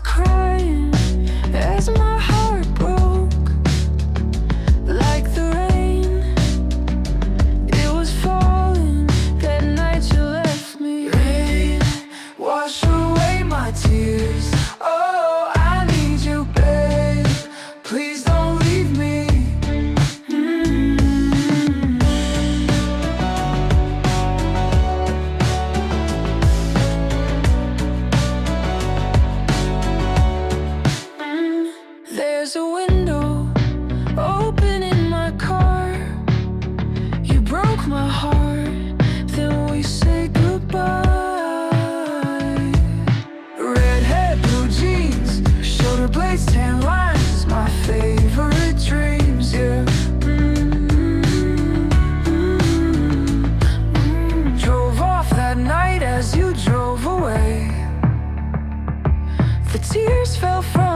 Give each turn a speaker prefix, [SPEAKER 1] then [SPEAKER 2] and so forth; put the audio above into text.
[SPEAKER 1] was crying as my heart broke. Like the rain, it was falling that night you left me. Rain, wash away my tears. Oh, I need you, babe. Please don't leave me. There's a window open in my car. You broke my heart, then we say goodbye. Red hair, blue jeans, shoulder blades, tan lines, my favorite dreams, yeah. Drove off that night as you drove away. The tears fell from